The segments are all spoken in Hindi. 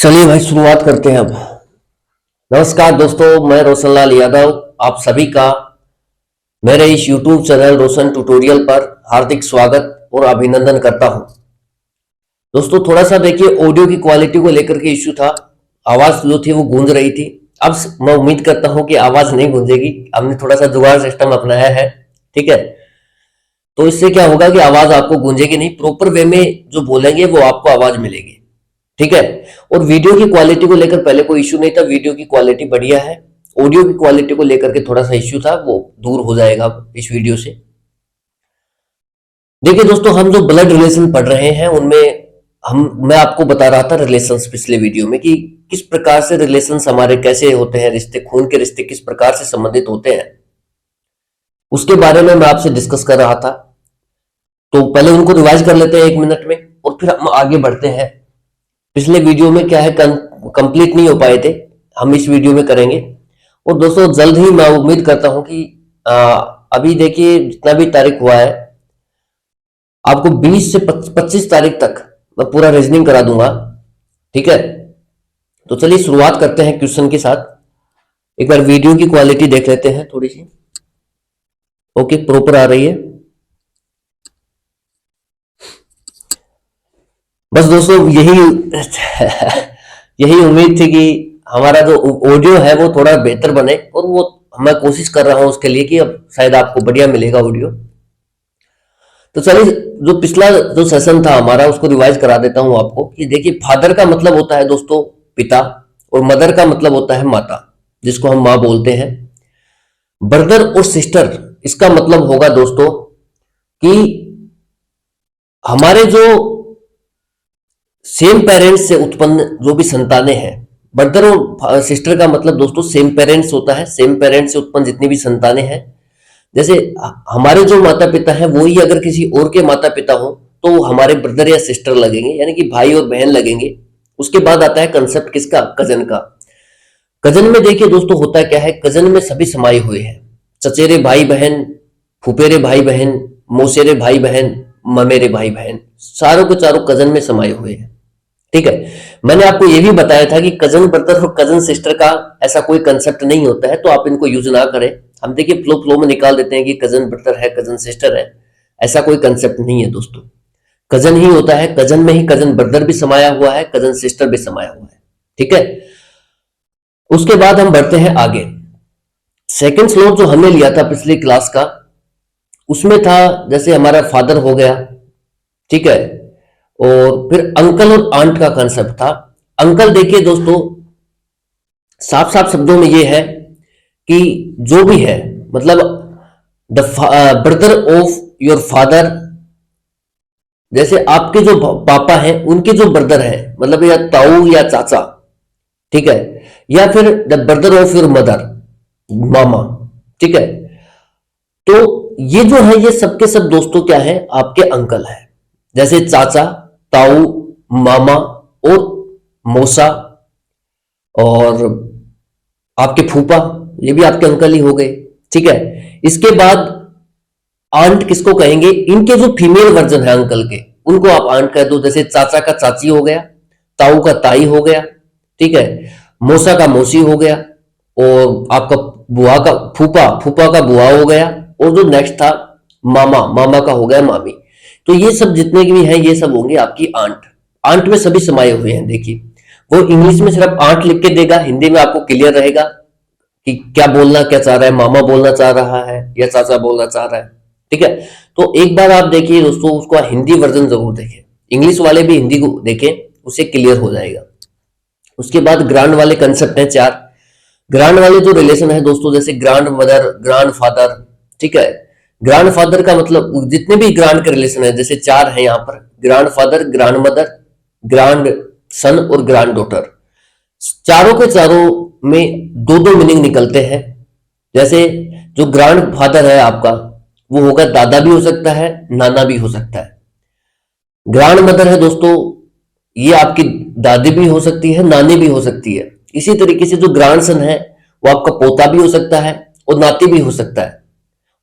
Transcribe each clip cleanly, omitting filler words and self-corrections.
चलिए भाई शुरुआत करते हैं अब। नमस्कार दोस्तों, मैं रोशनलाल यादव आप सभी का मेरे इस YouTube चैनल रोशन ट्यूटोरियल पर हार्दिक स्वागत और अभिनंदन करता हूं। दोस्तों थोड़ा सा देखिए, ऑडियो की क्वालिटी को लेकर के इश्यू था। आवाज जो थी वो गूंज रही थी। अब मैं उम्मीद करता हूं कि आवाज नहीं गूंजेगी। हमने थोड़ा सा जुगाड़ सिस्टम अपनाया है, ठीक है। तो इससे क्या होगा कि आवाज आपको गूंजेगी नहीं, प्रॉपर वे में जो बोलेंगे वो आपको आवाज मिलेगी, ठीक है। और वीडियो की क्वालिटी को लेकर पहले कोई इश्यू नहीं था, वीडियो की क्वालिटी बढ़िया है। ऑडियो की क्वालिटी को लेकर के थोड़ा सा इश्यू था, वो दूर हो जाएगा इस वीडियो से। देखिए दोस्तों, हम जो ब्लड रिलेशन पढ़ रहे हैं उनमें मैं आपको बता रहा था रिलेशंस पिछले वीडियो में कि किस प्रकार से रिलेशंस हमारे कैसे होते हैं, रिश्ते खून के रिश्ते किस प्रकार से संबंधित होते हैं, उसके बारे में मैं आपसे डिस्कस कर रहा था। तो पहले उनको रिवाइज कर लेते हैं 1 मिनट में और फिर हम आगे बढ़ते हैं। पिछले वीडियो में क्या है, कंप्लीट नहीं हो पाए थे, हम इस वीडियो में करेंगे। और दोस्तों जल्द ही मैं उम्मीद करता हूं कि अभी देखिए जितना भी तारीख हुआ है, आपको 20 से 25 तारीख तक मैं पूरा रीजनिंग करा दूंगा, ठीक है। तो चलिए शुरुआत करते हैं क्वेश्चन के साथ। एक बार वीडियो की क्वालिटी देख लेते हैं थोड़ी सी। ओके, प्रॉपर आ रही है। बस दोस्तों यही यही उम्मीद थी कि हमारा जो ऑडियो है वो थोड़ा बेहतर बने, और वो मैं कोशिश कर रहा हूं उसके लिए कि अब शायद आपको बढ़िया मिलेगा ऑडियो। तो चलिए, जो पिछला जो सेशन था हमारा उसको रिवाइज करा देता हूं आपको कि देखिए, फादर का मतलब होता है दोस्तों पिता, और मदर का मतलब होता है माता, जिसको हम माँ बोलते हैं। ब्रदर और सिस्टर, इसका मतलब होगा दोस्तों कि हमारे जो सेम पेरेंट्स से उत्पन्न जो भी संतानें हैं। ब्रदर और सिस्टर का मतलब दोस्तों सेम पेरेंट्स होता है, सेम पेरेंट्स से उत्पन्न जितनी भी संतानें हैं। जैसे हमारे जो माता पिता हैं वो ही अगर किसी और के माता पिता हो तो वो हमारे ब्रदर या सिस्टर लगेंगे, यानी कि भाई और बहन लगेंगे। उसके बाद आता है कंसेप्ट किसका, कजन का। कजन में देखिए दोस्तों होता क्या है, कजन में सभी समाये हुए हैं। चचेरे भाई बहन, फुफेरे भाई बहन, मौसेरे भाई बहन, ममेरे भाई बहन, चारों के चारों कजन में समाये हुए हैं, ठीक है। मैंने आपको यह भी बताया था कि कजन ब्रदर और कजन सिस्टर का ऐसा कोई कंसेप्ट नहीं होता है, तो आप इनको यूज ना करें। हम देखिए फ्लो में निकाल देते हैं कि कजन ब्रदर है, कजन सिस्टर है। ऐसा कोई कंसेप्ट नहीं है दोस्तों, कजन ही होता है। कजन में ही कजन ब्रदर भी समाया हुआ है, कजन सिस्टर भी समाया हुआ है, ठीक है। उसके बाद हम बढ़ते हैं आगे। सेकंड स्लोट जो हमने लिया था पिछली क्लास का, उसमें था जैसे हमारा फादर हो गया, ठीक है। और फिर अंकल और आंट का कंसेप्ट था। अंकल देखिए दोस्तों, साफ साफ शब्दों में यह है कि जो भी है, मतलब the brother of your father, जैसे आपके जो पापा हैं उनके जो ब्रदर हैं, मतलब या ताऊ या चाचा, ठीक है। या फिर the brother of your mother, मामा, ठीक है। तो ये जो है, ये सबके सब दोस्तों क्या है, आपके अंकल है। जैसे चाचा, ताऊ, मामा और मौसा और आपके फूफा, ये भी आपके अंकल ही हो गए, ठीक है। इसके बाद आंट किसको कहेंगे, इनके जो फीमेल वर्जन है अंकल के, उनको आप आंट कह दो। जैसे चाचा का चाची हो गया, ताऊ का ताई हो गया, ठीक है। मौसा का मौसी हो गया, और आपका बुआ का फूफा का बुआ हो गया, और जो नेक्स्ट था मामा का हो गया मामी। तो ये सब जितने भी हैं ये सब होंगे आपकी आंट। आंट में सभी समाये हुए हैं। देखिए वो इंग्लिश में सिर्फ आंट लिख के देगा, हिंदी में आपको क्लियर रहेगा कि क्या बोलना क्या चाह रहा है, मामा बोलना चाह रहा है या चाचा बोलना चाह रहा है, ठीक है। तो एक बार आप देखिए दोस्तों, उसको हिंदी वर्जन जरूर देखें, इंग्लिश वाले भी हिंदी को देखें, उससे क्लियर हो जाएगा। उसके बाद ग्रांड वाले कंसेप्ट हैं 4। ग्रांड वाले जो रिलेशन है दोस्तों, जैसे ग्रांड मदर, ग्रांड फादर, ठीक है। ग्रांड फादर का मतलब जितने भी ग्रांड के रिलेशन है, जैसे 4 है यहाँ पर, grandfather, grandmother, grandson और ग्रांड डॉटर। चारों के चारों में दो दो मीनिंग निकलते हैं। जैसे जो ग्रांड फादर है आपका, वो होगा दादा भी हो सकता है, नाना भी हो सकता है। ग्रांड मदर है दोस्तों, ये आपकी दादी भी हो सकती है, नानी भी हो सकती है। इसी तरीके से जो ग्रांड सन है वो आपका पोता भी हो सकता है और नाती भी हो सकता है।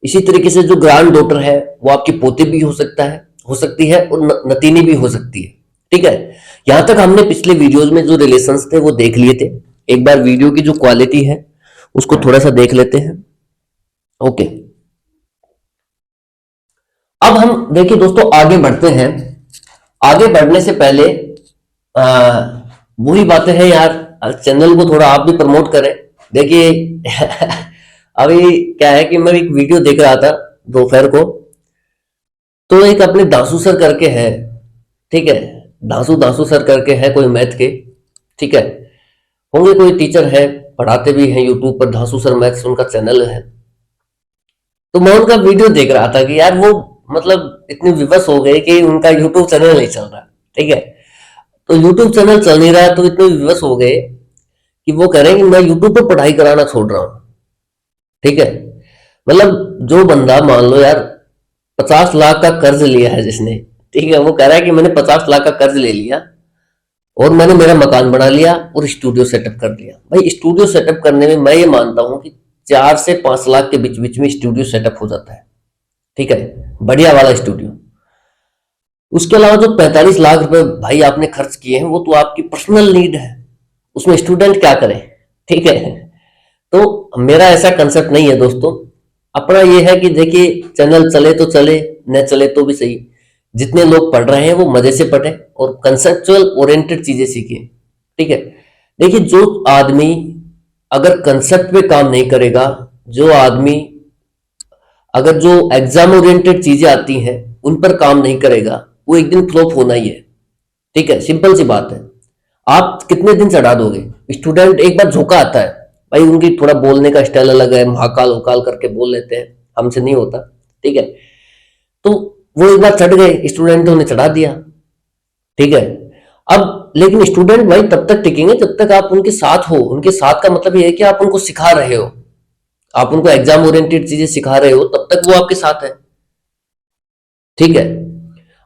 इसी तरीके से जो ग्रांड डॉटर है वो आपकी पोती भी हो सकता है, हो सकती है, और नतीनी भी हो सकती है, ठीक है। यहां तक हमने पिछले वीडियोस में जो रिलेशंस थे वो देख लिए थे। एक बार वीडियो की जो क्वालिटी है उसको थोड़ा सा देख लेते हैं। ओके, अब हम देखिए दोस्तों आगे बढ़ते हैं। आगे बढ़ने से पहले वही बातें हैं यार, चैनल को थोड़ा आप भी प्रमोट करें। देखिए अभी क्या है कि मैं एक वीडियो देख रहा था दोपहर को, तो एक अपने दासू सर करके है, ठीक है, दासू दासू सर करके है कोई मैथ के, ठीक है, होंगे कोई टीचर है, पढ़ाते भी हैं यूट्यूब पर, दासू सर मैथ्स उनका चैनल है। तो मैं उनका वीडियो देख रहा था कि यार वो मतलब इतने विवश हो गए कि उनका यूट्यूब चैनल नहीं चल रहा, ठीक है। तो यूट्यूब चैनल चल नहीं रहा है तो इतने विवश हो गए कि वो कह रहे हैं कि मैं यूट्यूब पर पढ़ाई कराना छोड़ रहा हूं, ठीक है। मतलब जो बंदा मान लो यार 50 लाख का कर्ज लिया है जिसने, ठीक है, वो कह रहा है कि मैंने 50 लाख का कर्ज ले लिया और मैंने मेरा मकान बना लिया और स्टूडियो सेटअप कर लिया। भाई स्टूडियो सेटअप करने में मैं ये मानता हूं कि 4 से 5 लाख के बीच बीच में स्टूडियो सेटअप हो जाता है, ठीक है, बढ़िया वाला स्टूडियो। उसके अलावा जो 45 लाख रुपए भाई आपने खर्च किए हैं वो तो आपकी पर्सनल नीड है, उसमें स्टूडेंट क्या करे, ठीक है। तो मेरा ऐसा कंसेप्ट नहीं है दोस्तों। अपना ये है कि देखिए चैनल चले तो चले, न चले तो भी सही, जितने लोग पढ़ रहे हैं वो मजे से पढ़े और कंसेप्चुअल ओरिएंटेड चीजें सीखे, ठीक है। देखिए जो आदमी अगर कंसेप्ट पे काम नहीं करेगा, जो आदमी अगर जो एग्जाम ओरिएंटेड चीजें आती हैं उन पर काम नहीं करेगा, वो एक दिन फ्लॉप होना ही है, ठीक है, सिंपल सी बात है। आप कितने दिन चढ़ा दोगे? स्टूडेंट एक बार झोंका आता है, भाई उनकी थोड़ा बोलने का स्टाइल अलग है, महाकाल उकाल करके बोल लेते हैं, हमसे नहीं होता, ठीक है। तो वो एक बार चढ़ गए, स्टूडेंट ने चढ़ा दिया, ठीक है। अब लेकिन स्टूडेंट भाई तब तक टिकेंगे जब तक आप उनके साथ हो। उनके साथ का मतलब ये है कि आप उनको सिखा रहे हो, आप उनको एग्जाम ओरिएंटेड चीजें सिखा रहे हो, तब तक वो आपके साथ है, ठीक है।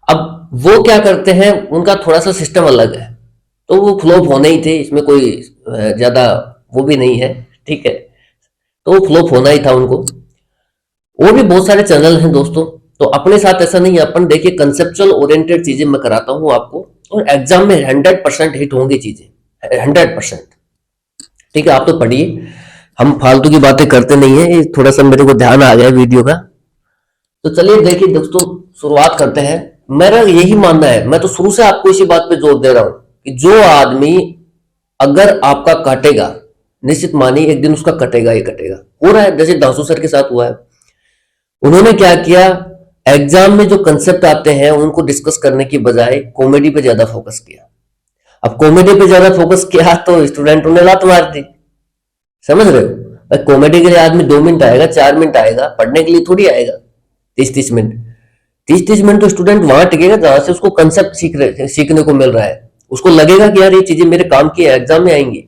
अब वो क्या करते हैं, उनका थोड़ा सा सिस्टम अलग है, तो वो फ्लॉप होने ही थे, इसमें कोई ज्यादा वो भी नहीं है, ठीक है। तो वो फ्लॉप होना ही था उनको। और भी बहुत सारे चैनल हैं दोस्तों, तो अपने साथ ऐसा नहीं है। अपन देखिए कंसेप्चुअल ओरिएंटेड चीजें मैं कराता हूं आपको, और एग्जाम में 100% हिट होंगी चीजें, 100%, ठीक है। आप तो पढ़िए, हम फालतू की बातें करते नहीं है, ये थोड़ा सा मेरे को ध्यान आ गया वीडियो का। तो चलिए देखिए दोस्तों शुरुआत करते हैं। मेरा यही मानना है, मैं तो शुरू से आपको इसी बात पे जोर दे रहा हूं कि जो आदमी अगर आपका काटेगा, निश्चित मानिए एक दिन उसका कटेगा ही कटेगा। हो रहा है, जैसे दासू सर के साथ हुआ है। उन्होंने क्या किया, एग्जाम में जो कंसेप्ट आते हैं उनको डिस्कस करने की बजाय कॉमेडी पे ज्यादा फोकस किया। अब कॉमेडी पे ज्यादा फोकस किया तो स्टूडेंटों ने लात मार दी, समझ रहे हो। कॉमेडी के लिए आदमी 2 मिनट आएगा, 4 मिनट आएगा, पढ़ने के लिए थोड़ी आएगा 30-30 मिनट। 30-30 मिनट तो स्टूडेंट वहां टिकेगा जहां से उसको कंसेप्ट सीखने को मिल रहा है, उसको लगेगा कि यार ये चीजें मेरे काम की है, एग्जाम में आएंगी,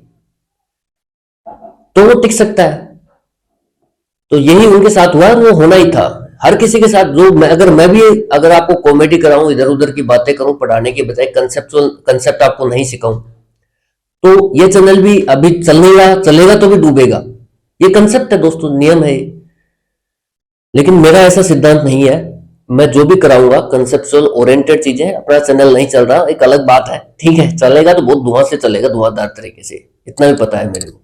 तो वो टिक सकता है। तो यही उनके साथ हुआ, वो होना ही था हर किसी के साथ। जो मैं भी अगर आपको कॉमेडी कराऊं, इधर उधर की बातें करूं, पढ़ाने के बजाय कंसेप्ट आपको नहीं सिखाऊं, तो ये चैनल भी अभी चल नहीं रहा, चलेगा तो भी डूबेगा। ये कंसेप्ट है दोस्तों, नियम है। लेकिन मेरा ऐसा सिद्धांत नहीं है, मैं जो भी कराऊंगा कंसेप्चुअल ओरिएंटेड चीजें। अपना चैनल नहीं चल रहा, एक अलग बात है, ठीक है, चलेगा तो बहुत धुआं से चलेगा, धुआंधार तरीके से, इतना भी पता है मेरे को,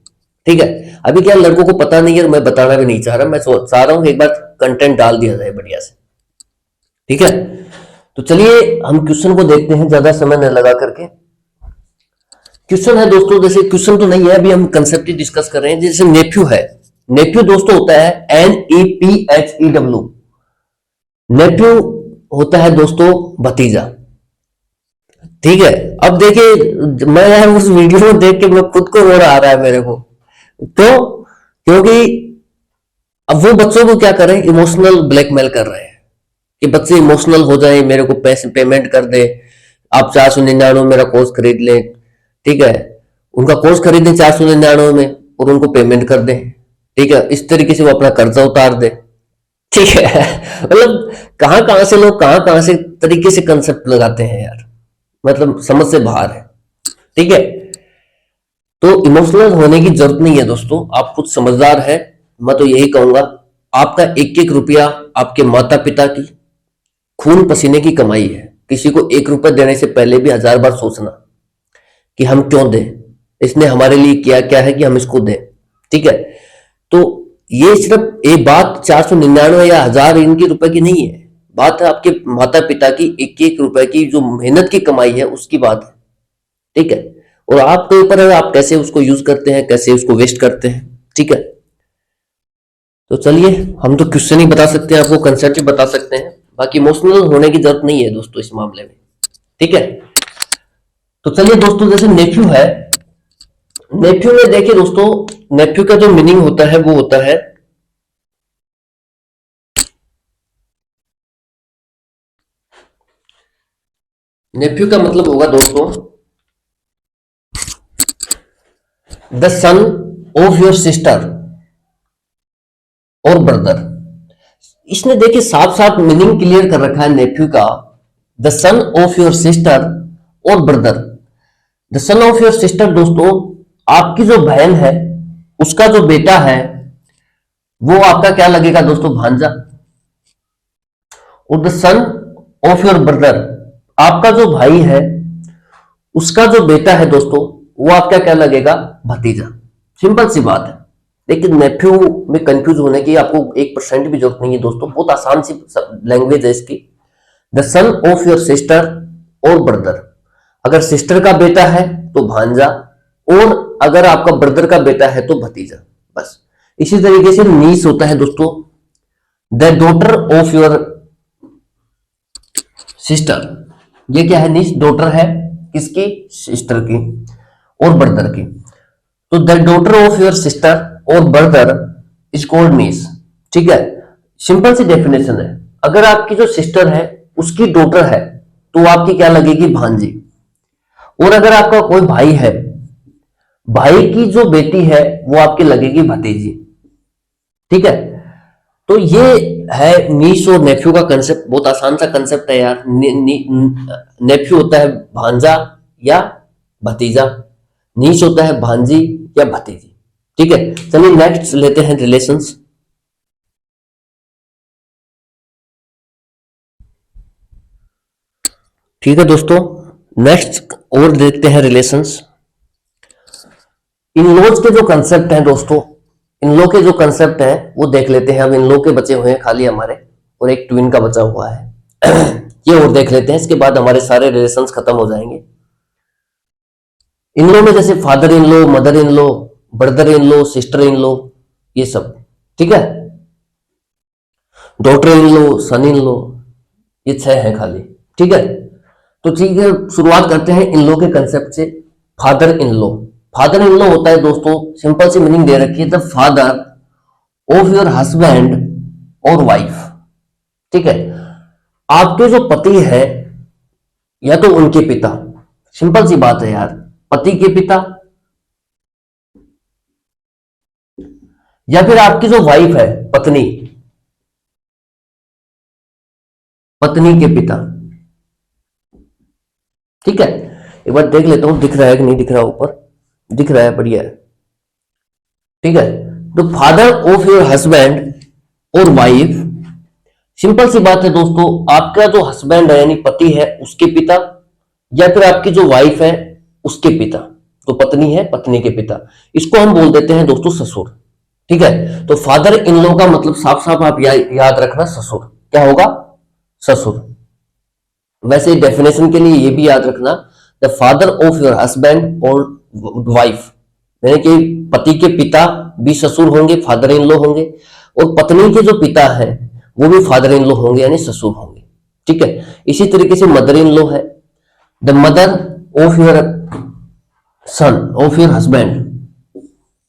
ठीक है। अभी क्या लड़कों को पता नहीं है, मैं बताना भी नहीं चाह रहा, मैं चाह रहा हूं एक बार कंटेंट डाल दिया जाए बढ़िया से, ठीक है। तो चलिए हम क्वेश्चन को देखते हैं, ज्यादा समय न लगा करके। क्वेश्चन है दोस्तों, जैसे क्वेश्चन तो नहीं है, अभी हम कंसेप्ट ही डिस्कस कर रहे हैं। जैसे नेफ्यू है, नेफ्यू दोस्तों होता है NEPHEW, नेफ्यू होता है दोस्तों भतीजा, ठीक है। अब देखिए मैं यार उस वीडियो में देख के मैं खुद को रोना आ रहा है मेरे को, तो क्योंकि अब वो बच्चों को क्या करें, इमोशनल ब्लैकमेल कर रहे हैं कि बच्चे इमोशनल हो जाए, मेरे को पैसे पेमेंट कर दे, आप 499 मेरा कोर्स खरीद लें, ठीक है। उनका कोर्स खरीदें 499 में और उनको पेमेंट कर दें, ठीक है। इस तरीके से वो अपना कर्जा उतार दे, ठीक है। मतलब कहां कहां से लोग कहां कहां से तरीके से कंसेप्ट लगाते हैं यार, मतलब समझ से बाहर है, ठीक है। तो इमोशनल होने की जरूरत नहीं है दोस्तों, आप खुद समझदार है। मैं तो यही कहूंगा, आपका एक एक रुपया आपके माता पिता की खून पसीने की कमाई है, किसी को 1 रुपए देने से पहले भी 1000 बार सोचना कि हम क्यों दें, इसने हमारे लिए किया क्या है कि हम इसको दें। ठीक है, तो ये सिर्फ एक बात 499 या 1000 इनकी रुपए की नहीं है, बात है आपके माता पिता की 1-1 रुपए की जो मेहनत की कमाई है उसकी बात है। ठीक है, और आपके ऊपर है आप कैसे उसको यूज करते हैं, कैसे उसको वेस्ट करते हैं। ठीक है, तो चलिए, हम तो क्वेश्चन ही बता सकते हैं आपको, कंसेप्ट ही बता सकते हैं, बाकी इमोशनल होने की जरूरत नहीं है दोस्तों इस मामले में। ठीक है, तो चलिए दोस्तों, जैसे नेफ्यू है, नेफ्यू में देखिए दोस्तों, नेफ्यू का जो मीनिंग होता है वो होता है नेफ्यू का मतलब होगा दोस्तों the son of your sister और ब्रदर। इसने देखिए साफ साफ मीनिंग क्लियर कर रखा है नेफ्यू का, the son of your sister और brother. The son of your sister दोस्तों, आपकी जो बहन है उसका जो बेटा है वो आपका क्या लगेगा दोस्तों, भांजा। और the son of your brother, आपका जो भाई है उसका जो बेटा है दोस्तों वो आपका क्या लगेगा, भतीजा। सिंपल सी बात है। लेकिन नेफ्यू में कंफ्यूज होने की आपको 1% भी जरूरत नहीं है दोस्तों, बहुत आसान सी लैंग्वेज है इसकी। The son of your sister और ब्रदर, अगर सिस्टर का बेटा है तो भांजा, और अगर आपका ब्रदर का बेटा है तो भतीजा, बस। इसी तरीके से नीस होता है दोस्तों, the daughter of your sister. ये क्या है, नीस डॉटर है किसकी, सिस्टर की और ब्रदर की। तो the daughter of your sister और ब्रदर इज कॉल्ड नीस। ठीक है, सिंपल सी डेफिनेशन है, अगर आपकी जो सिस्टर है उसकी डॉटर है तो आपकी क्या लगेगी, भांजी। और अगर आपका कोई भाई है, भाई की जो बेटी है वो आपकी लगेगी भतीजी। ठीक है, तो ये है नीस और नेफ्यू का कंसेप्ट, बहुत आसान सा कंसेप्ट है यार। नेफ्यू होता है भांजा या भतीजा, नीस होता है भांजी या भतीजी। ठीक है, चलिए नेक्स्ट लेते हैं रिलेशंस। ठीक है दोस्तों, नेक्स्ट और देखते हैं रिलेशंस। इन लॉज के जो कंसेप्ट हैं दोस्तों, इन लॉ के जो कंसेप्ट हैं वो देख लेते हैं। अब इन लॉ के बचे हुए हैं खाली हमारे, और एक ट्विन का बचा हुआ है ये और देख लेते हैं, इसके बाद हमारे सारे रिलेशंस खत्म हो जाएंगे। इन लॉ में जैसे father in law, mother in law, brother in law, sister in law, ये सब। ठीक है, daughter in law, son in law, ये 6 है खाली। ठीक है, तो ठीक है, शुरुआत करते हैं इन लॉ के कंसेप्ट से। Father in law, father in law होता है दोस्तों, सिंपल सी मीनिंग दे रखी है, the father of your husband और वाइफ। ठीक है, आपके जो पति है या तो उनके पिता, सिंपल सी बात है यार, पति के पिता, या फिर आपकी जो वाइफ है, पत्नी, पत्नी के पिता। ठीक है, एक बार देख लेता हूं दिख रहा है कि नहीं दिख रहा, ऊपर दिख रहा है, बढ़िया है। ठीक है, तो फादर ऑफ योर हस्बैंड और वाइफ, सिंपल सी बात है दोस्तों, आपका जो हस्बैंड है यानी पति है उसके पिता, या फिर आपकी जो वाइफ है उसके पिता, तो पत्नी है पत्नी के पिता, इसको हम बोल देते हैं दोस्तों ससुर। ठीक है, तो फादर इन लॉ का मतलब साफ साफ आप याद रखना, ससुर। क्या होगा, ससुर। वैसे डेफिनेशन के लिए ये भी याद रखना, the father of your husband और वाइफ, यानी कि पति के पिता भी ससुर होंगे, फादर इन लॉ होंगे, और पत्नी के जो पिता है वो भी फादर इन लॉ होंगे यानी ससुर होंगे। ठीक है, इसी तरीके से मदर इन लॉ है, the mother of your son, of your husband.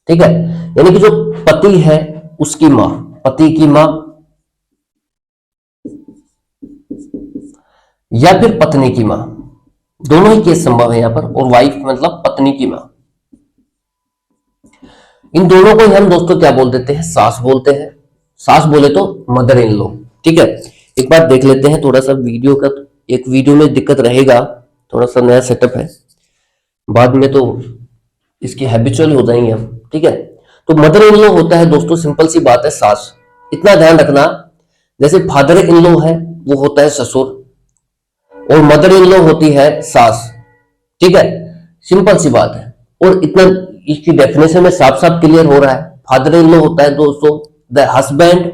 ठीक है, यानी कि जो पति है उसकी मां, पति की मां, या फिर पत्नी की मां, दोनों ही केस संभव है यहां पर। और वाइफ मतलब पत्नी की मां, इन दोनों को हम दोस्तों क्या बोल देते हैं, सास बोलते हैं। सास बोले तो मदर इन लॉ। ठीक है, एक बार देख लेते हैं, थोड़ा सा वीडियो का, एक वीडियो में दिक्कत रहेगा, थोड़ा सा नया सेटअप है, बाद में तो इसकी हैबिचुअल हो जाएंगे हम। ठीक है, तो मदर इन लॉ होता है दोस्तों, सिंपल सी बात है, सास। इतना ध्यान रखना, जैसे फादर इन लॉ है वो होता है ससुर, और मदर इन लॉ होती है सास। ठीक है, सिंपल सी बात है। और इतना इसकी डेफिनेशन में साफ साफ क्लियर हो रहा है। फादर इन लॉ होता है दोस्तों the husband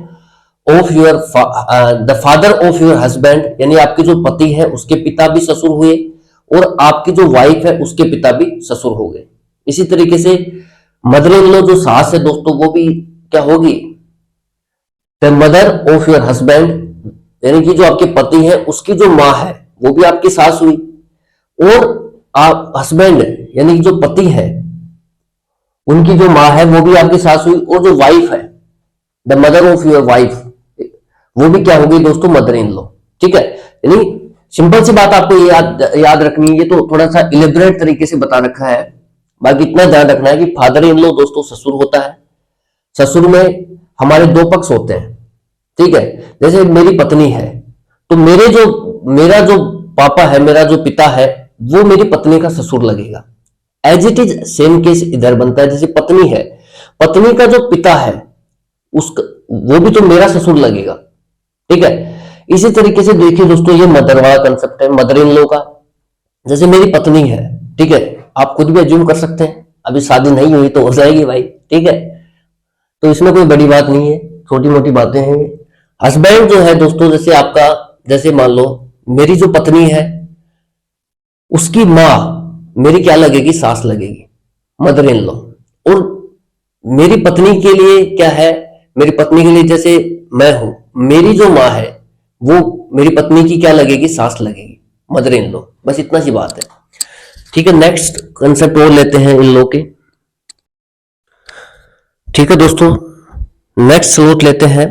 of your the father of your husband, यानी आपके जो पति है उसके पिता भी ससुर हुए, और आपकी जो वाइफ है उसके पिता भी ससुर हो गए। इसी तरीके से मदर इन लॉ जो सास है दोस्तों, वो भी क्या होगी, the mother of your husband, यानी कि जो आपके पति है उसकी जो माँ है वो भी आपकी सास हुई, और आप हस्बैंड यानी कि जो पति है उनकी जो माँ है वो भी आपकी सास हुई, और जो वाइफ है the mother of your wife वो भी क्या होगी दोस्तों, मदर इन लॉ। ठीक है, यानी सिंपल सी बात आपको याद रखनी है। ये तो थोड़ा सा इलेबोरेट तरीके से बता रखा है, बाकी इतना ध्यान रखना है कि फादर इन लॉ दोस्तों ससुर होता है। ससुर में हमारे दो पक्ष होते हैं। ठीक है, जैसे मेरी पत्नी है तो मेरा जो पापा है, मेरा जो पिता है, वो मेरी पत्नी का ससुर लगेगा। As it is same case इधर बनता है। जैसे पत्नी है, पत्नी का जो पिता है उसका वो भी तो मेरा ससुर लगेगा। ठीक है, इसी तरीके से देखिए दोस्तों, ये मदर वाला कंसेप्ट है, मदर इन लॉ का। जैसे मेरी पत्नी है, ठीक है, आप खुद भी अज्यूम कर सकते हैं, अभी शादी नहीं हुई तो हो जाएगी भाई। ठीक है, तो इसमें कोई बड़ी बात नहीं है, छोटी मोटी बातें हैं। हस्बैंड जो है दोस्तों, जैसे आपका, जैसे मान लो मेरी जो पत्नी है उसकी माँ मेरी क्या लगेगी, सास लगेगी, मदर इन लॉ। और मेरी पत्नी के लिए क्या है, मेरी पत्नी के लिए जैसे मैं हूं, मेरी जो माँ है वो मेरी पत्नी की क्या लगेगी, सास लगेगी, मदर इन लॉ। बस इतना सी बात है। ठीक है, नेक्स्ट कंसेप्ट और लेते हैं इन लॉ के। ठीक है दोस्तों, नेक्स्ट स्लॉट लेते हैं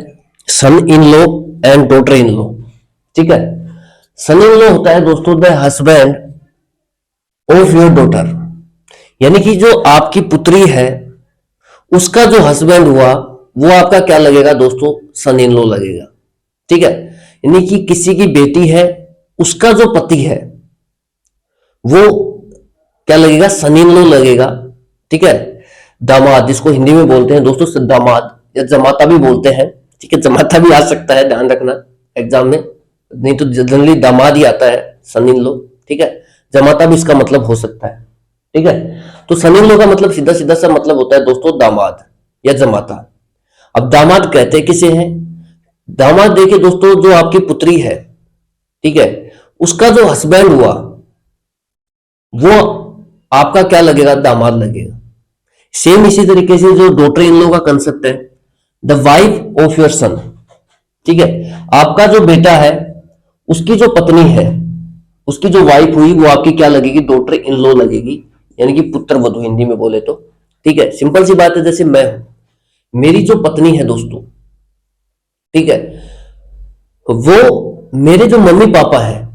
son in law and daughter in law. ठीक है, सन इन लॉ होता है दोस्तों the husband of your daughter, यानी कि जो आपकी पुत्री है उसका जो हस्बैंड हुआ वो आपका क्या लगेगा दोस्तों, सन इन लॉ लगेगा। ठीक है, यानी कि किसी की बेटी है उसका जो पति है वो क्या लगेगा, सन इन लॉ लगेगा। ठीक है, दामाद जिसको हिंदी में बोलते हैं दोस्तों दामाद, या जमाता भी बोलते हैं। ठीक है, जमाता भी आ सकता है, ध्यान रखना एग्जाम में, नहीं तो जनरली दामाद ही आता है सन इन लॉ। ठीक है, जमाता भी इसका मतलब हो सकता है। ठीक है, तो सन इन लॉ का मतलब सीधा सीधा सा मतलब होता है दोस्तों दामाद या जमाता। अब दामाद कहते किसे हैं, दामाद देखिए दोस्तों, जो आपकी पुत्री है, ठीक है, उसका जो हस्बैंड हुआ वो आपका क्या लगेगा, दामाद लगेगा। सेम इसी तरीके से जो डॉटर इन लॉ का कंसेप्ट है, the wife of your son. ठीक है, आपका जो बेटा है उसकी जो पत्नी है, उसकी जो वाइफ हुई वो आपकी क्या लगेगी, डॉटर इन लॉ लगेगी, यानी कि पुत्र वधू हिंदी में बोले तो। ठीक है, सिंपल सी बात है। जैसे मैं हूं, मेरी जो पत्नी है दोस्तों, ठीक है, वो मेरे जो मम्मी पापा है,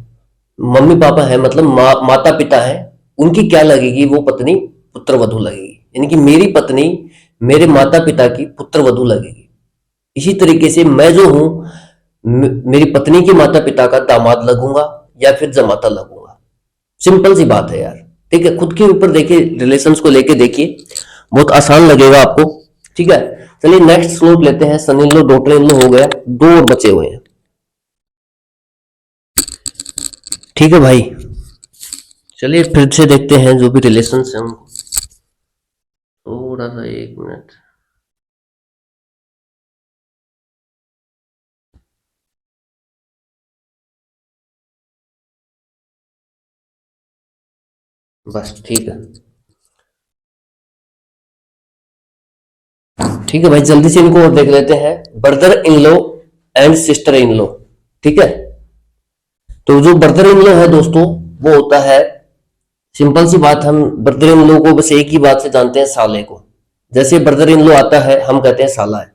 मम्मी पापा है मतलब माता पिता है, उनकी क्या लगेगी, वो पत्नी पुत्र वधू लगेगी, यानी कि मेरी पत्नी मेरे माता पिता की पुत्र वधू लगेगी। इसी तरीके से मैं जो हूं मेरी पत्नी के माता पिता का दामाद लगूंगा या फिर जमाता लगूंगा। सिंपल सी बात है यार। ठीक है, खुद के ऊपर देखिए, रिलेशंस को लेके देखिए, बहुत आसान लगेगा आपको। ठीक है, चलिए नेक्स्ट स्लॉट लेते हैं, son in law daughter in law हो गया, दो और बचे हुए हैं। ठीक है भाई, चलिए फिर से देखते हैं जो भी रिलेशंस हैं उनको। थोड़ा सा एक मिनट, बस ठीक है। ठीक है भाई, जल्दी से इनको और देख लेते हैं, brother in law and sister in law. ठीक है, तो जो ब्रदर इन लॉ है दोस्तों वो होता है, सिंपल सी बात, हम ब्रदर इन लॉ को बस एक ही बात से जानते हैं, साले को। जैसे ब्रदर इन लॉ आता है हम कहते हैं साला है,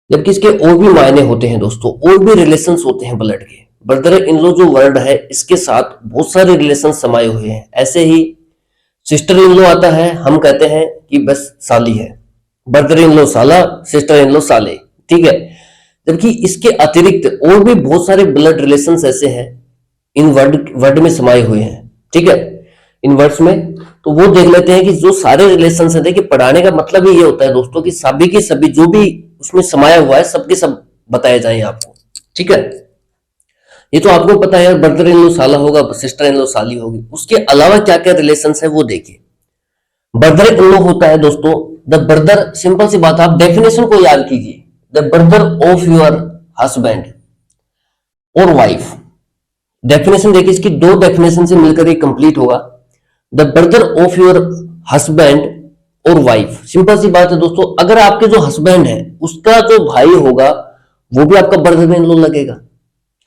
जबकि इसके और भी मायने होते हैं दोस्तों, और भी रिलेशंस होते हैं ब्लड के। ब्रदर इन लॉ जो वर्ड है इसके साथ बहुत सारे रिलेशन समाये हुए हैं। ऐसे ही सिस्टर इन लॉ आता है, हम कहते हैं कि बस साली है, ब्रदर इन लॉ साला, सिस्टर इन लॉ साले। ठीक है, जबकि इसके अतिरिक्त और भी बहुत सारे ब्लड रिलेशंस ऐसे हैं इन वर्ड में समाये हुए हैं। ठीक है, इन वर्ड्स में, तो वो देख लेते हैं कि जो सारे रिलेशंस हैं। देखिए, पढ़ाने का मतलब ही ये होता है दोस्तों कि सभी के सभी जो भी उसमें समाया हुआ है सबके सब बताए जाएं आपको। ठीक है, ये तो आपको पता है यार, ब्रदर इन लॉ साला होगा, सिस्टर इन लॉ साली होगी। उसके अलावा क्या क्या रिलेशन है वो देखिए। ब्रदर इन लॉ होता है दोस्तों, द ब्रदर, सिंपल सी बात है, आप डेफिनेशन को याद कीजिए, the brother of your husband और वाइफ। डेफिनेशन देखिए, इसकी दो डेफिनेशन से मिलकर ये कंप्लीट होगा, the brother of your husband और वाइफ। सिंपल सी बात है दोस्तों, अगर आपके जो हस्बैंड है उसका जो भाई होगा वो भी आपका ब्रदर इन लॉ लगेगा।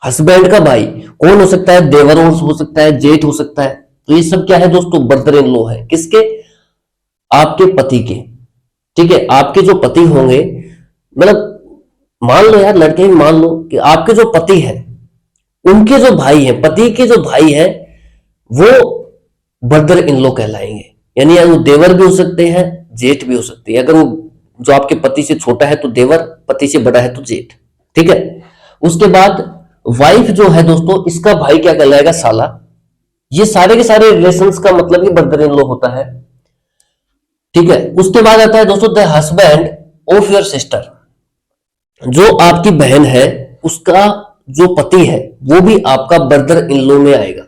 हस्बैंड का भाई कौन हो सकता है? देवर हो सकता है, जेठ हो सकता है। तो ये सब क्या है दोस्तों? ब्रदर इन लॉ है। किसके? आपके पति के। ठीक है, आपके जो पति होंगे, मतलब मान लो यार लड़के, मान लो कि आपके जो पति है उनके जो भाई हैं, पति के जो भाई हैं, वो ब्रदर इन लॉ कहलाएंगे। यानी वो देवर भी हो सकते हैं, जेठ भी हो सकते हैं। अगर वो जो आपके पति से छोटा है तो देवर, पति से बड़ा है तो जेठ। ठीक है, उसके बाद वाइफ जो है दोस्तों, इसका भाई क्या कहलाएगा? साला। ये सारे के सारे रिलेशंस का मतलब ही ब्रदर इन लॉ होता है। ठीक है, उसके बाद आता है दोस्तों the husband of your sister. जो आपकी बहन है उसका जो पति है वो भी आपका ब्रदर इन लॉ में आएगा।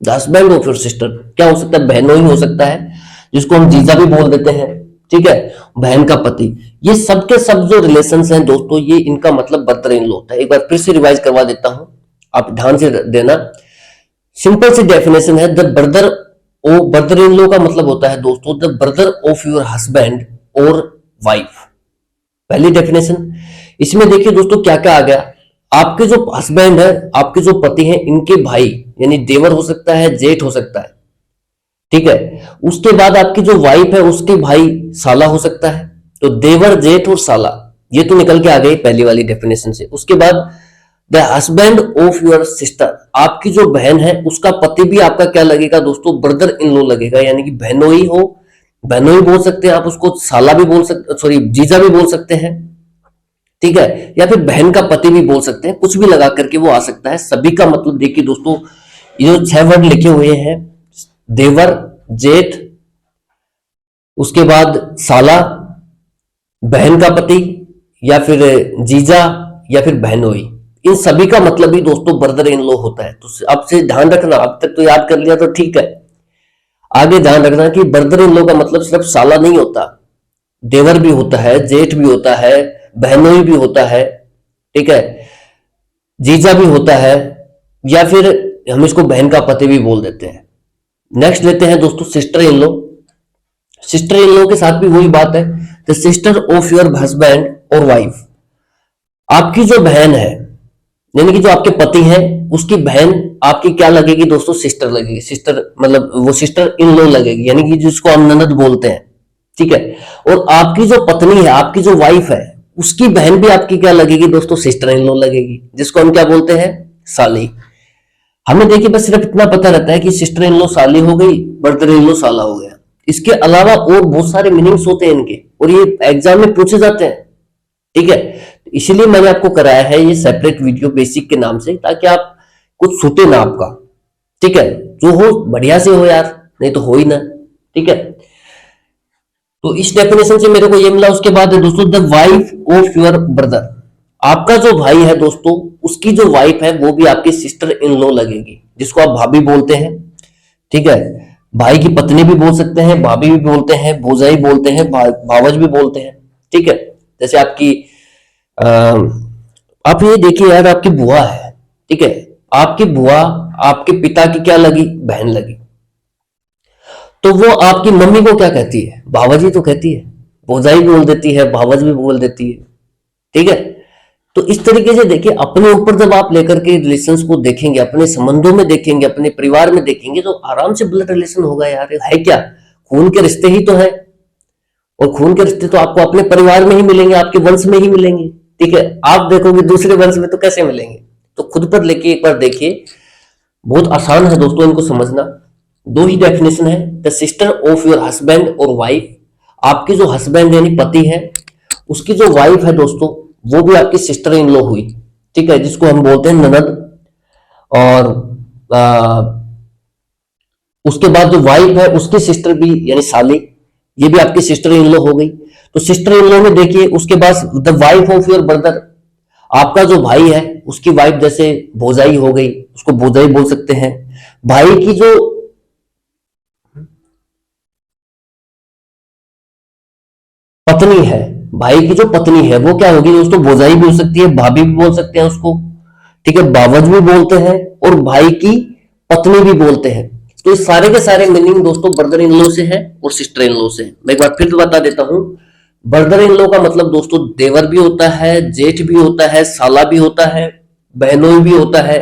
The husband of your sister क्या हो सकता है? बहनों ही हो सकता है, जिसको हम जीजा भी बोल देते हैं। ठीक है, बहन का पति। ये सब के सब जो रिलेशंस हैं दोस्तों, ये इनका मतलब ब्रदर इन लॉ होता है। एक बार फिर से रिवाइज करवा देता हूं, आप ध्यान से देना। सिंपल सी डेफिनेशन है, the brother o brother in law का मतलब होता है दोस्तों the brother of your husband और वाइफ। पहली डेफिनेशन। इसमें देखिए दोस्तों क्या क्या आ गया। आपके जो हस्बैंड है, आपके जो पति हैं, इनके भाई यानी देवर हो सकता है, जेठ हो सकता है। ठीक है, उसके बाद आपकी जो वाइफ है उसके भाई साला हो सकता है। तो देवर, जेठ और साला, ये तो निकल के आ गई पहली वाली डेफिनेशन से। उसके बाद the husband of your sister, आपकी जो बहन है उसका पति भी आपका क्या लगेगा दोस्तों? ब्रदर इन लॉ लगेगा। यानी कि बहनोई हो, बहनोई बोल सकते हैं आप उसको, साला भी बोल सकते, सॉरी जीजा भी बोल सकते हैं। ठीक है, या फिर बहन का पति भी बोल सकते हैं, कुछ भी लगा करके वो आ सकता है। सभी का मतलब देखिए दोस्तों, ये जो 6 वर्ड लिखे हुए हैं, देवर, जेठ, उसके बाद साला, बहन का पति, या फिर जीजा, या फिर बहनोई, इन सभी का मतलब ही दोस्तों ब्रदर इन लॉ होता है। तो अब से ध्यान रखना, अब तक तो याद कर लिया तो ठीक है, आगे ध्यान रखना कि ब्रदर इन लॉ का मतलब सिर्फ साला नहीं होता, देवर भी होता है, जेठ भी होता है, बहनोई भी होता है। ठीक है, जीजा भी होता है, या फिर हम इसको बहन का पति भी बोल देते हैं। नेक्स्ट लेते हैं दोस्तों sister in law. Sister in law के साथ भी वही बात है, the sister of your husband और वाइफ। आपकी जो बहन है, यानी कि जो आपके पति हैं, उसकी बहन आपकी क्या लगेगी दोस्तों? सिस्टर लगेगी। सिस्टर मतलब वो सिस्टर इन लॉ लगेगी, यानी कि जिसको हम ननद बोलते हैं। ठीक है, और आपकी जो पत्नी है, आपकी जो वाइफ है, उसकी बहन भी आपकी क्या लगेगी दोस्तों? सिस्टर इन लॉ लगेगी, जिसको हम क्या बोलते हैं? साली। हमें देखिए बस सिर्फ इतना पता रहता है कि सिस्टर इन लॉ साली हो गई, ब्रदर इन लॉ साला हो गया। इसके अलावा और बहुत सारे मीनिंग्स होते हैं इनके, और ये एग्जाम में पूछे जाते हैं। ठीक है, इसीलिए मैंने आपको कराया है ये सेपरेट वीडियो बेसिक के नाम से, ताकि आप कुछ छूटे ना आपका। ठीक है, जो हो बढ़िया से हो यार, नहीं तो हो ही ना। ठीक है, तो इस डेफिनेशन से मेरे को ये मिला। उसके बाद है दोस्तों the wife of your brother. आपका जो भाई है दोस्तों, उसकी जो वाइफ है वो भी आपकी सिस्टर इन लॉ लगेगी, जिसको आप भाभी बोलते हैं। ठीक है, भाई की पत्नी भी बोल सकते हैं, भाभी भी बोलते हैं, भौजाई बोलते हैं, भावज भी बोलते हैं। ठीक है, जैसे आपकी आप ये देखिए यार, आपकी बुआ है। ठीक है, आपकी बुआ आपके पिता की क्या लगी? बहन लगी। तो वो आपकी मम्मी को क्या कहती है? भावजी तो कहती है, भौजाई बोल देती है, भावज भी बोल देती है। ठीक है, तो इस तरीके से देखिए, अपने ऊपर जब आप लेकर के रिलेशंस को देखेंगे, अपने संबंधों में देखेंगे, अपने परिवार में देखेंगे, तो आराम से ब्लड रिलेशन होगा यार। है क्या, खून के रिश्ते ही तो है, और खून के रिश्ते तो आपको अपने परिवार में ही मिलेंगे, आपके वंश में ही मिलेंगे। ठीक है, आप देखोगे दूसरे वंश में तो कैसे मिलेंगे? तो खुद पर लेके एक बार देखिए, बहुत आसान है दोस्तों इनको समझना। दो ही डेफिनेशन है, the sister of your husband और वाइफ। आपके जो हस्बैंड यानी पति है, उसकी जो वाइफ है दोस्तों, वो भी आपकी सिस्टर इन लॉ हुई। ठीक है, जिसको हम बोलते हैं ननद। और उसके बाद जो वाइफ है उसकी सिस्टर भी यानी साली, ये भी आपकी सिस्टर इन लॉ हो गई। तो सिस्टर इन लॉ में देखिए, उसके बाद the wife of your brother, आपका जो भाई है उसकी वाइफ जैसे भौजाई हो गई, उसको भौजाई बोल सकते हैं। भाई की जो पत्नी है, भाई की जो पत्नी है वो क्या होगी दोस्तों, भौजाई भी हो सकती है, भाभी भी बोल सकते हैं उसको, ठीक है, बावज भी बोलते हैं और भाई की पत्नी भी बोलते हैं। तो ये सारे के सारे मीनिंग दोस्तों ब्रदर इन लॉ से है और सिस्टर इन लॉ से है। मैं एक बार फिर बता देता हूं, ब्रदर इन लॉ का मतलब दोस्तों देवर भी होता है, जेठ भी होता है, साला भी होता है, बहनोई भी होता है,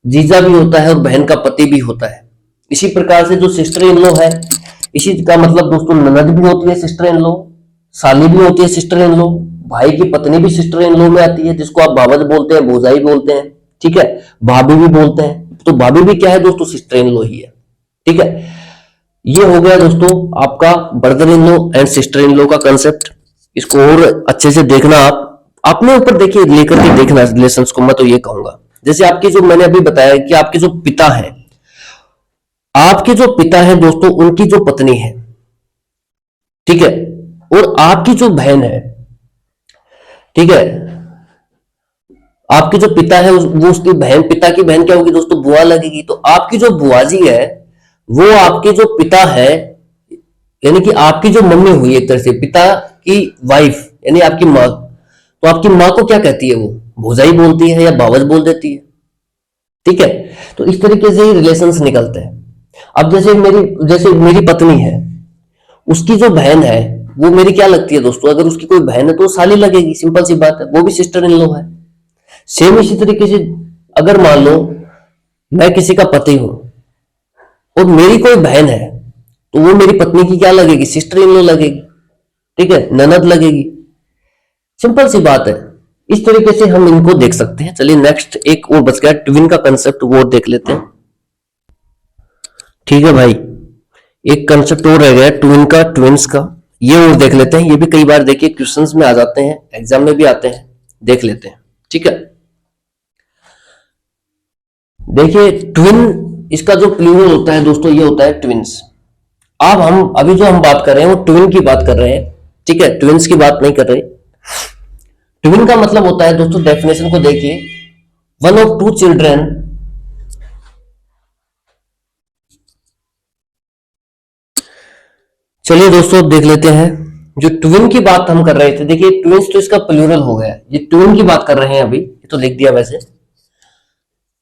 जीजा भी होता है और बहन का पति भी होता है। इसी प्रकार से जो सिस्टर इन लॉ है, इसी का मतलब दोस्तों ननद भी होती है सिस्टर इन लॉ, साली भी होती है सिस्टर इन लॉ, भाई की पत्नी भी सिस्टर इन लॉ में आती है, जिसको आप भावज बोलते हैं, भौजाई बोलते हैं, ठीक है, भाभी भी बोलते हैं। तो भाभी भी क्या है दोस्तों, सिस्टर इन लॉ ही है, ठीक है। ये हो गया दोस्तों आपका brother in law and sister in law का कंसेप्ट। इसको और अच्छे से देखना, आप अपने ऊपर देखिए, लेकर के देखना रिलेशंस को। मैं तो ये कहूंगा, जैसे आपके जो मैंने अभी बताया कि आपके जो पिता है, आपके जो पिता है दोस्तों, उनकी जो पत्नी है, ठीक है, और आपकी जो बहन है, ठीक है, आपके जो पिता है वो उसकी बहन, पिता की बहन क्या होगी दोस्तों, बुआ लगेगी। तो आपकी जो बुआ जी है वो आपके जो पिता है, यानी कि आपकी जो मम्मी हुई एक तरह से, पिता की वाइफ यानी आपकी माँ, तो आपकी माँ को क्या कहती है, वो भौजाई बोलती है या बावज बोल देती है, ठीक है। तो इस तरीके से ही रिलेशंस निकलते हैं। अब जैसे मेरी पत्नी है, उसकी जो बहन है वो मेरी क्या लगती है दोस्तों, अगर उसकी कोई बहन है तो साली लगेगी, सिंपल सी बात है, वो भी सिस्टर इन लॉ है। सेम इसी तरीके से अगर मान लो मैं किसी का पति हूं और मेरी कोई बहन है, तो वो मेरी पत्नी की क्या लगेगी, सिस्टर इन लॉ लगेगी, ठीक है, ननद लगेगी, सिंपल सी बात है। इस तरीके से हम इनको देख सकते हैं। चलिए नेक्स्ट एक और बच गया ट्विन का कंसेप्ट, वो देख लेते हैं, ठीक है भाई। एक कंसेप्ट और रह गया ट्विन का, ट्विंस का, ये और देख लेते हैं। ये भी कई बार देखिए क्वेश्चंस में आ जाते हैं, एग्जाम में भी आते हैं, देख लेते हैं, ठीक है। देखिए ट्विन, इसका जो प्लूरल होता है दोस्तों, ये होता है ट्विंस। अब हम अभी जो हम बात कर रहे हैं वो ट्विन की बात कर रहे हैं, ठीक है, ट्विंस की बात नहीं कर रहे। ट्विन का मतलब होता है दोस्तों, डेफिनेशन को देखिए, वन ऑफ टू चिल्ड्रन चलिए दोस्तों देख लेते हैं। जो ट्विन की बात हम कर रहे थे, देखिए ट्विंस तो इसका प्लूरल हो गया, ये ट्विन की बात कर रहे हैं अभी, ये तो लिख दिया वैसे।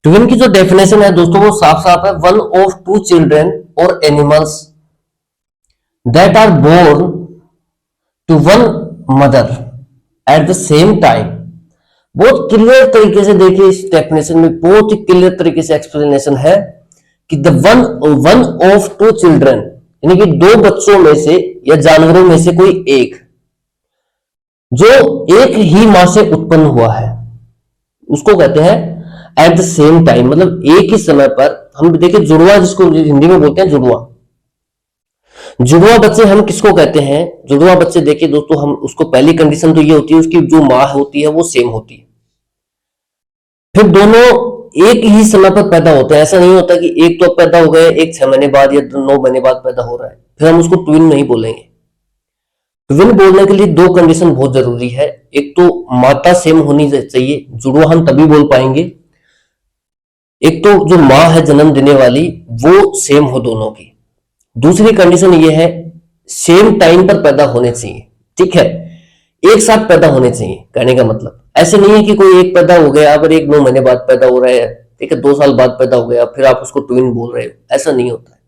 ट्विन की जो डेफिनेशन है दोस्तों वो साफ साफ है, वन ऑफ टू चिल्ड्रन और animals that are born to one mother at the same time. बहुत क्लियर तरीके से देखिए, इस डेफिनेशन में बहुत ही क्लियर तरीके से एक्सप्लेनेशन है कि the one of two children, यानी कि दो बच्चों में से या जानवरों में से कोई एक, जो एक ही मां से उत्पन्न हुआ है, उसको कहते हैं एट द सेम टाइम, मतलब एक ही समय पर। हम देखिए जुड़वा, जिसको हिंदी में बोलते हैं जुड़वा, जुड़वा बच्चे हम किसको कहते हैं, जुड़वा बच्चे देखिए दोस्तों, हम उसको पहली कंडीशन तो ये होती है उसकी जो मां होती है वो सेम होती है, फिर दोनों एक ही समय पर पैदा होते हैं। ऐसा नहीं होता कि एक तो पैदा हो गए, एक 6 महीने बाद या 9 महीने बाद पैदा हो रहा है, फिर हम उसको ट्विन नहीं बोलेंगे। ट्विन बोलने के लिए दो कंडीशन बहुत जरूरी है, एक तो माता सेम होनी चाहिए, जुड़वा हम तभी बोल पाएंगे, एक तो जो माँ है जन्म देने वाली वो सेम हो दोनों की, दूसरी कंडीशन ये है सेम टाइम पर पैदा होने चाहिए, ठीक है, एक साथ पैदा होने चाहिए। कहने का मतलब ऐसे नहीं है कि कोई एक पैदा हो गया पर एक 9 महीने बाद पैदा हो रहा है, ठीक है, 2 साल बाद पैदा हो गया फिर आप उसको ट्विन बोल रहे हो, ऐसा नहीं होता है।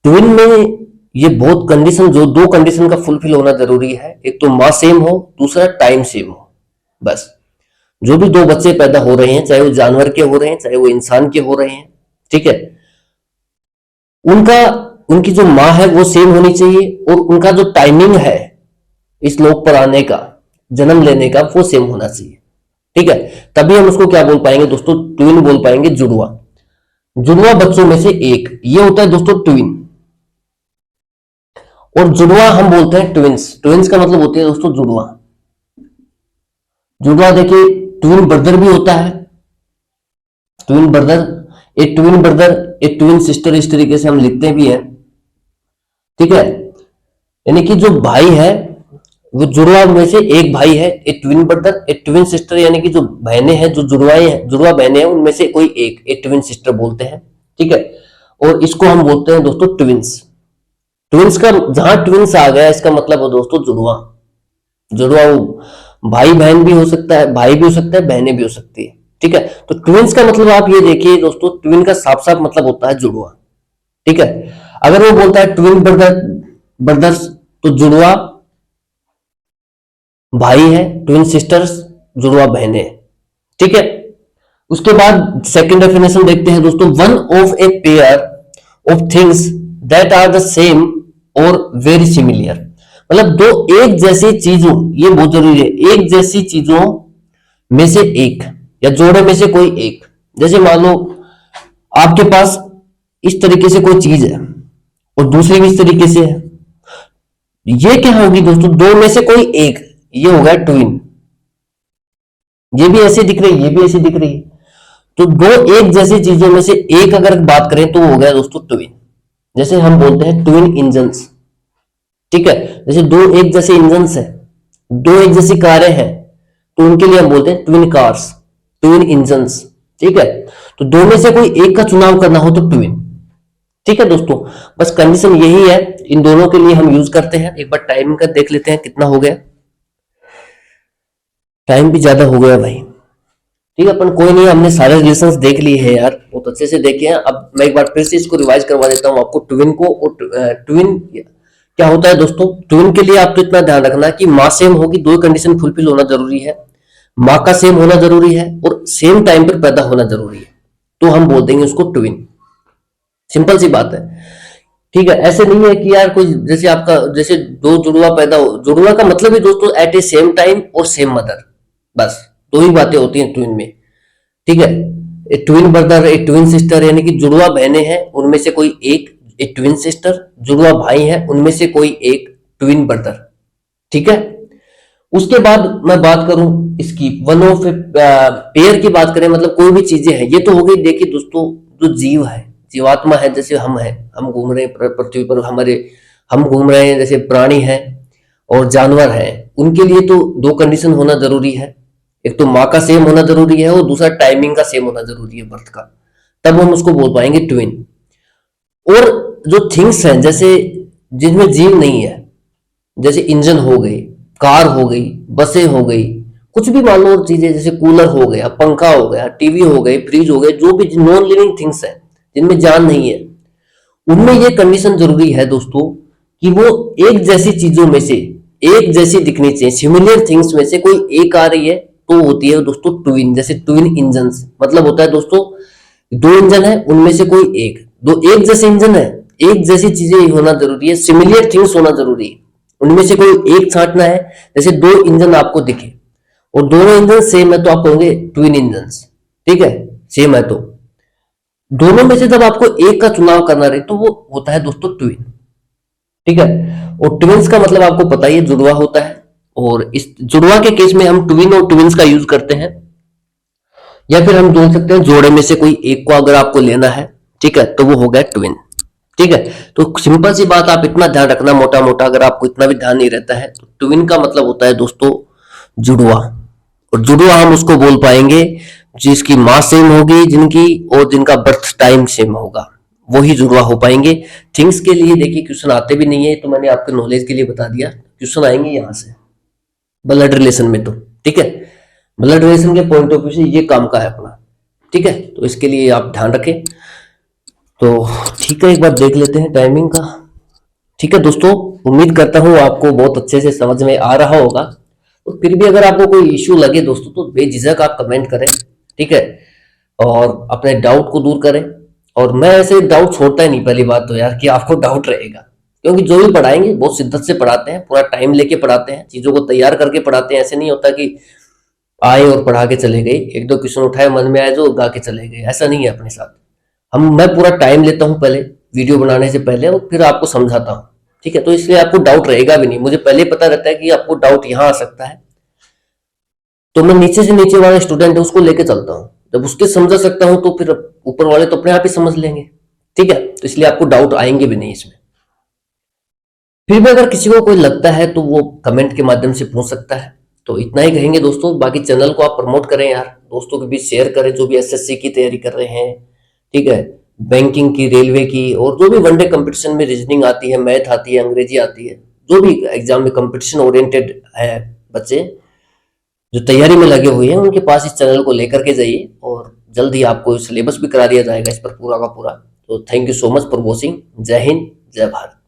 ट्विन में ये बहुत कंडीशन, जो दो कंडीशन का फुलफिल होना जरूरी है, एक तो माँ सेम हो, दूसरा टाइम सेम हो। बस जो भी दो बच्चे पैदा हो रहे हैं, चाहे वो जानवर के हो रहे हैं चाहे वो इंसान के हो रहे हैं, ठीक है, उनका उनकी जो माँ है वो सेम होनी चाहिए और उनका जो टाइमिंग है इस लोक पर आने का, जन्म लेने का, वो सेम होना चाहिए, ठीक है। तभी हम उसको क्या बोल पाएंगे दोस्तों, ट्विन बोल पाएंगे, जुड़वा। जुड़वा बच्चों में से एक, ये होता है दोस्तों ट्विन। और जुड़वा हम बोलते हैं ट्विंस, ट्विंस का मतलब होती है दोस्तों जुड़वा। जुड़वा देखिए ट्विन ब्रदर भी होता है, ट्विन ब्रदर, ए ट्विन ब्रदर, ए ट्विन सिस्टर, इस तरीके से हम लिखते भी हैं, ठीक है। यानी कि जो भाई है वो जुड़वा में से एक भाई है, ए ट्विन ब्रदर, ए ट्विन सिस्टर, यानी कि जो बहनें हैं, जो जुड़वाएं हैं, जुड़वा बहनें हैं, उनमें से कोई एक, ए ट्विन सिस्टर बोलते हैं। ठीक है, और इसको हम बोलते हैं दोस्तों ट्विंस। ट्विंस का जहां ट्विंस आ गया इसका मतलब है दोस्तों जुड़वा। जुड़वा वो भाई बहन भी हो सकता है, भाई भी हो सकता है, बहनें भी हो सकती है। ठीक है, तो ट्विंस का मतलब आप ये देखिए दोस्तों, ट्विन का साफ साफ मतलब होता है जुड़वा। ठीक है, अगर वो बोलता है ट्विन ब्रदर्स, तो जुड़वा भाई है, ट्विन सिस्टर्स जुड़वा बहनें हैं। ठीक है, उसके बाद सेकंड डेफिनेशन देखते हैं दोस्तों, one of a pair of things that are the same और वेरी सिमिलर। मतलब दो एक जैसी चीजों, ये बहुत जरूरी है, एक जैसी चीजों में से एक या जोड़े में से कोई एक। जैसे मान लो आपके पास इस तरीके से कोई चीज है और दूसरी भी इस तरीके से है, ये क्या होगी दोस्तों, दो में से कोई एक, ये होगा ट्विन। ये भी ऐसे दिख रही है, ये भी ऐसे दिख रही है, तो दो एक जैसी चीजों में से एक अगर बात करें तो वो हो गया दोस्तों ट्विन। जैसे हम बोलते हैं ट्विन इंजन्स। ठीक है, जैसे दो एक जैसे इंजन्स है, दो एक जैसी कारें हैं, तो उनके लिए हम बोलते हैं ट्विन कार्स, ट्विन इंजन्स। ठीक है, तो दो में से कोई एक का चुनाव करना हो तो ट्विन। ठीक है दोस्तों, बस कंडीशन यही है, इन दोनों के लिए हम यूज करते हैं। एक बार टाइम का देख लेते हैं कितना हो गया, टाइम भी ज्यादा हो गया भाई। ठीक है, अपन कोई नहीं, हमने सारे रिलेशंस देख लिए हैं यार, बहुत अच्छे से देखे हैं। अब मैं एक बार फिर से इसको रिवाइज करवा देता हूँ आपको ट्विन को। और ट्विन क्या होता है दोस्तों, ट्विन के लिए आप तो इतना ध्यान रखना कि माँ सेम होगी, दो कंडीशन फुलफिल होना जरूरी है, माँ का सेम होना जरूरी है और सेम टाइम पर पैदा होना जरूरी है, तो हम बोल देंगे उसको ट्विन। सिंपल सी बात है। ठीक है, ऐसे नहीं है कि यार कोई जैसे आपका जैसे दो जुड़वा पैदा हो, जुड़वा का मतलब है दोस्तों एट ए सेम टाइम और सेम मदर, बस दो ही बातें होती हैं ट्विन में। ठीक है, ए ट्विन ब्रदर, ए ट्विन सिस्टर, यानी कि जुड़वा बहनें हैं उनमें से कोई एक ए ट्विन सिस्टर, जुड़वा भाई हैं उनमें से कोई एक ट्विन ब्रदर। ठीक है, उसके बाद मैं बात करूं इसकी वन ऑफ पेयर की बात करें, मतलब कोई भी चीजें हैं, ये तो हो गई। देखिए दोस्तों, जो जीव है, जीवात्मा है, जैसे हम हैं, हम घूम रहे हैं पृथ्वी पर, हमारे हम घूम रहे हैं, जैसे प्राणी हैं और जानवर हैं, उनके लिए तो दो कंडीशन होना जरूरी है। एक तो माँ का सेम होना जरूरी है और दूसरा टाइमिंग का सेम होना जरूरी है बर्थ का, तब हम उसको बोल पाएंगे ट्विन। और जो थिंग्स हैं, जैसे जिनमें जीव नहीं है, जैसे इंजन हो गई, कार हो गई, बसें हो गई, कुछ भी मान लो चीजें, जैसे कूलर हो गया, पंखा हो गया, टीवी हो गए, फ्रिज हो गए, जो भी नॉन लिविंग थिंग्स है जिनमें जान नहीं है, उनमें ये कंडीशन जरूरी है दोस्तों कि वो एक जैसी चीजों में से एक जैसी दिखनी चाहिए, सिमिलर थिंग्स में से कोई एक आ रही है तो होती है दोस्तों ट्विन। जैसे ट्विन इंजन्स मतलब होता है दोस्तों, दो इंजन है उनमें से कोई एक, दो एक जैसे इंजन है, एक जैसी चीजें होना जरूरी है, सिमिलर थिंग्स होना जरूरी है, उनमें से कोई एक छांटना है। जैसे दो इंजन आपको दिखे और दोनों इंजन सेम है तो आप कहोगे ट्विन इंजन। ठीक है, सेम है तो दोनों में से जब आपको एक का चुनाव करना रहे तो वो होता है दोस्तों ट्विन। ठीक है, और ट्विन्स का मतलब आपको पता ही है, जुड़वा होता है। और इस जुड़वा के केस में हम ट्विन और ट्विन्स का यूज करते हैं, या फिर हम बोल सकते हैं जोड़े में से कोई एक को अगर आपको लेना है, ठीक है, तो वो हो गया ट्विन। ठीक है, तो सिंपल सी बात, आप इतना ध्यान रखना, मोटा मोटा अगर आपको इतना भी ध्यान नहीं रहता है, तो ट्विन का मतलब होता है दोस्तों जुड़वा। और जुड़वा हम उसको बोल पाएंगे जिसकी माँ सेम होगी, जिनकी और जिनका बर्थ टाइम सेम होगा, वही जुड़वा हो पाएंगे। थिंग्स के लिए देखिए क्वेश्चन आते भी नहीं है, तो मैंने आपके नॉलेज के लिए बता दिया, क्वेश्चन आएंगे यहाँ से ब्लड रिलेशन में तो। ठीक है, ब्लड रिलेशन के पॉइंट ऑफ व्यू से ये काम का है अपना। ठीक है, तो इसके लिए आप ध्यान रखें। तो ठीक है, एक बार देख लेते हैं टाइमिंग का। ठीक है दोस्तों, उम्मीद करता हूँ आपको बहुत अच्छे से समझ में आ रहा होगा। तो फिर भी अगर आपको कोई इश्यू लगे दोस्तों तो बेझिझक आप कमेंट करें। ठीक है, और अपने डाउट को दूर करें। और मैं ऐसे डाउट छोड़ता ही नहीं, पहली बात तो यार कि आपको डाउट रहेगा, क्योंकि जो भी पढ़ाएंगे बहुत शिद्दत से पढ़ाते हैं, पूरा टाइम लेके पढ़ाते हैं, चीजों को तैयार करके पढ़ाते हैं। ऐसे नहीं होता कि आए और पढ़ा के चले गए, एक दो क्वेश्चन उठाए मन में आए जो गा के चले गए, ऐसा नहीं है अपने साथ। मैं पूरा टाइम लेता हूँ पहले वीडियो बनाने से पहले, और फिर आपको समझाता हूँ। ठीक है, तो इसलिए आपको डाउट रहेगा भी नहीं, मुझे पहले पता रहता है कि आपको डाउट यहाँ आ सकता है, तो मैं नीचे से नीचे वाला स्टूडेंट है उसको लेके चलता हूँ। जब उसके समझा सकता हूँ तो फिर ऊपर वाले तो अपने आप ही समझ लेंगे। ठीक है, तो इसलिए आपको डाउट आएंगे भी नहीं इसमें। फिर भी अगर किसी को कोई लगता है तो वो कमेंट के माध्यम से पूछ सकता है। तो इतना ही कहेंगे दोस्तों, बाकी चैनल को आप प्रमोट करें यार, दोस्तों के बीच शेयर करें जो भी एसएससी की तैयारी कर रहे हैं, ठीक है, बैंकिंग की, रेलवे की, और जो भी वनडे कंपटीशन में रीजनिंग आती है, मैथ आती है, अंग्रेजी आती है, जो भी एग्जाम में कंपटीशन ओरिएंटेड है बच्चे जो तैयारी में लगे हुए हैं, उनके पास इस चैनल को लेकर के जाइए और जल्द ही आपको सिलेबस भी करा दिया जाएगा इस पर पूरा का पूरा। तो thank you so much for watching. जय हिंद, जय भारत।